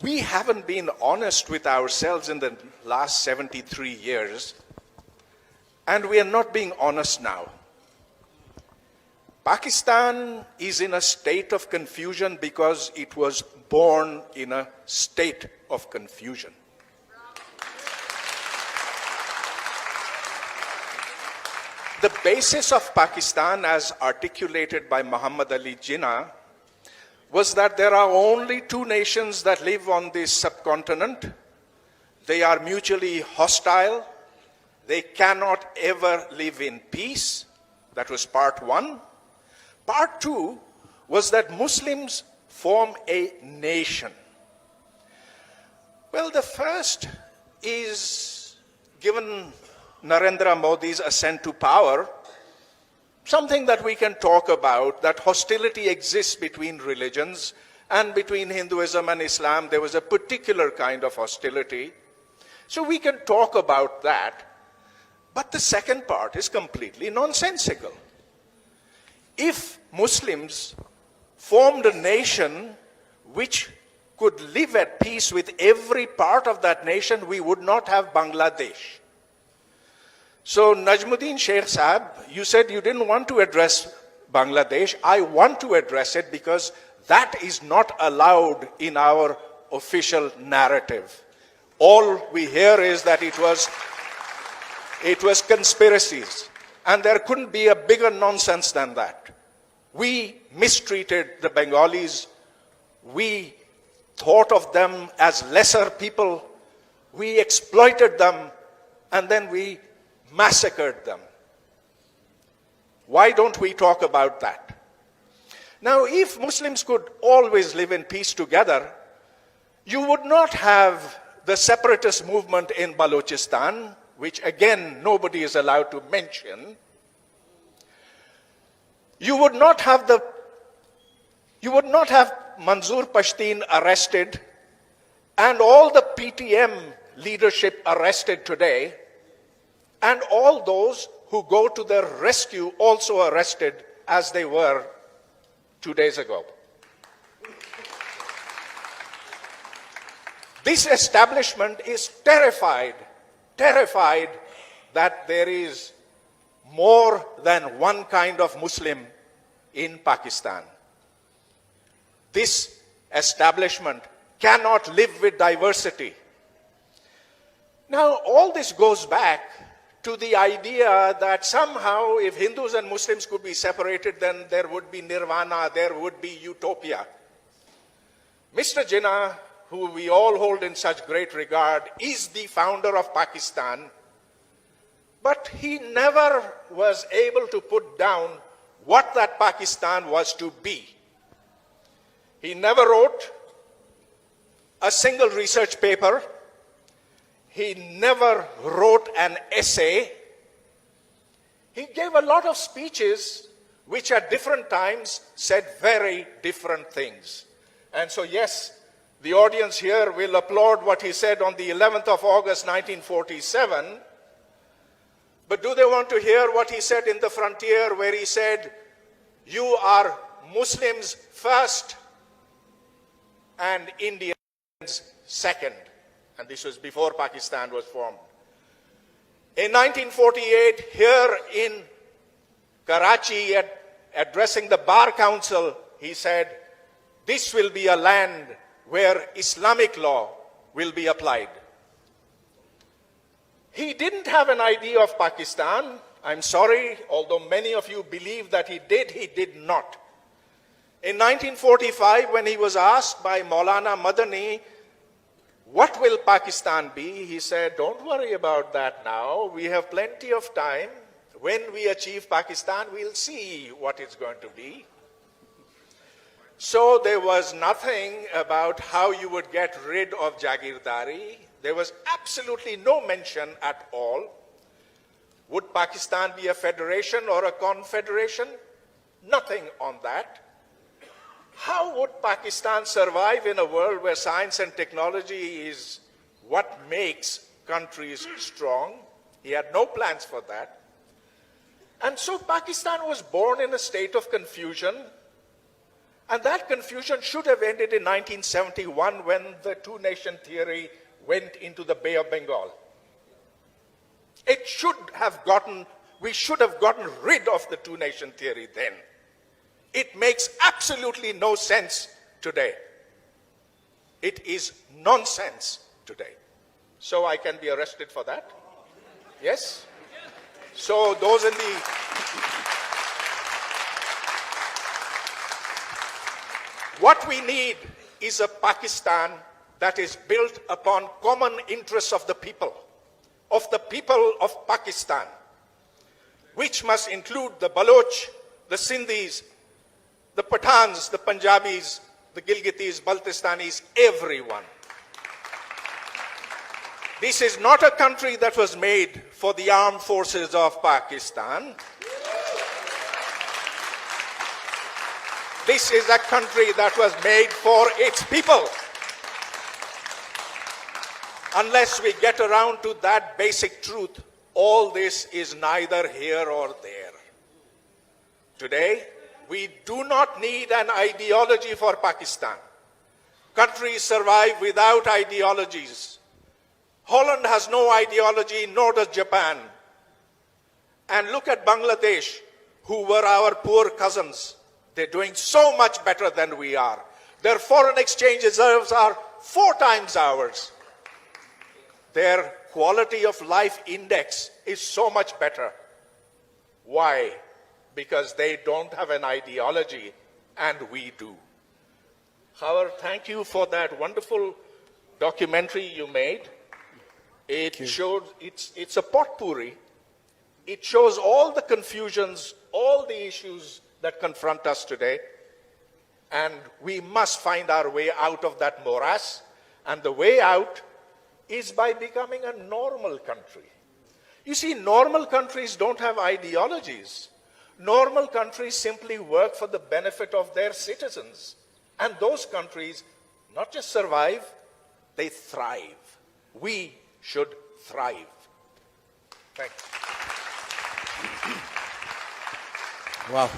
we haven't been honest with ourselves in the last 73 years, and we are not being honest now. Pakistan is in a state of confusion because it was born in a state of confusion. The basis of Pakistan, as articulated by Muhammad Ali Jinnah, was that there are only two nations that live on this subcontinent. They are mutually hostile. They cannot ever live in peace. That was part one. Part two was that Muslims form a nation. Well, the first is, given Narendra Modi's ascent to power, something that we can talk about, that hostility exists between religions, and between Hinduism and Islam there was a particular kind of hostility. So we can talk about that. But the second part is completely nonsensical. If Muslims formed a nation which could live at peace with every part of that nation, we would not have Bangladesh. So Najmuddin Sheikh Sahab, you said you didn't want to address Bangladesh. I want to address it because that is not allowed in our official narrative. All we hear is that it was conspiracies. And there couldn't be a bigger nonsense than that. We mistreated the Bengalis. We thought of them as lesser people. We exploited them, and then we massacred them. Why don't we talk about that? Now, if Muslims could always live in peace together, you would not have the separatist movement in Balochistan, which again nobody is allowed to mention. You would not have Manzoor Pashtun arrested and all the PTM leadership arrested today, and all those who go to their rescue also arrested as they were 2 days ago. This establishment is terrified that there is more than one kind of Muslim in Pakistan. This establishment cannot live with diversity. Now, all this goes back to the idea that somehow if Hindus and Muslims could be separated, then there would be nirvana, there would be utopia. Mr. Jinnah, who we all hold in such great regard, is the founder of Pakistan, but he never was able to put down what that Pakistan was to be. He never wrote a single research paper. He never wrote an essay. He gave a lot of speeches which at different times said very different things. And so yes, the audience here will applaud what he said on the 11th of August 1947, but do they want to hear what he said in the frontier, where he said, "You are Muslims first and Indians second"? And this was before Pakistan was formed. In 1948, here in Karachi, addressing the Bar Council, he said, "This will be a land where Islamic law will be applied." He didn't have an idea of Pakistan. I'm sorry, although many of you believe that he did not. In 1945, when he was asked by Maulana Madani, "What will Pakistan be?" he said, "Don't worry about that now. We have plenty of time. When we achieve Pakistan, we'll see what it's going to be." So there was nothing about how you would get rid of Jagirdari. There was absolutely no mention at all. Would Pakistan be a federation or a confederation? Nothing on that. How would Pakistan survive in a world where science and technology is what makes countries strong? He had no plans for that. And so Pakistan was born in a state of confusion. And that confusion should have ended in 1971 when the two-nation theory went into the Bay of Bengal. We should have gotten rid of the two-nation theory then. It makes absolutely no sense today. It is nonsense today. So I can be arrested for that? Yes? So those in the... What we need is a Pakistan that is built upon common interests of the people of Pakistan, which must include the Baloch, the Sindhis, the Pathans, the Punjabis, the Gilgitis, Baltistanis, everyone. This is not a country that was made for the armed forces of Pakistan. This is a country that was made for its people. Unless we get around to that basic truth, all this is neither here or there. Today, we do not need an ideology for Pakistan. Countries survive without ideologies. Holland has no ideology, nor does Japan. And look at Bangladesh, who were our poor cousins. They're doing so much better than we are. Their foreign exchange reserves are 4 times ours. Their quality of life index is so much better. Why? Because they don't have an ideology, and we do. However, thank you for that wonderful documentary you made. It showed, it's a potpourri. It shows all the confusions, all the issues that confront us today, and we must find our way out of that morass, and the way out is by becoming a normal country. You see, normal countries don't have ideologies. Normal countries simply work for the benefit of their citizens. And those countries not just survive, they thrive. We should thrive. Thank you. Wow.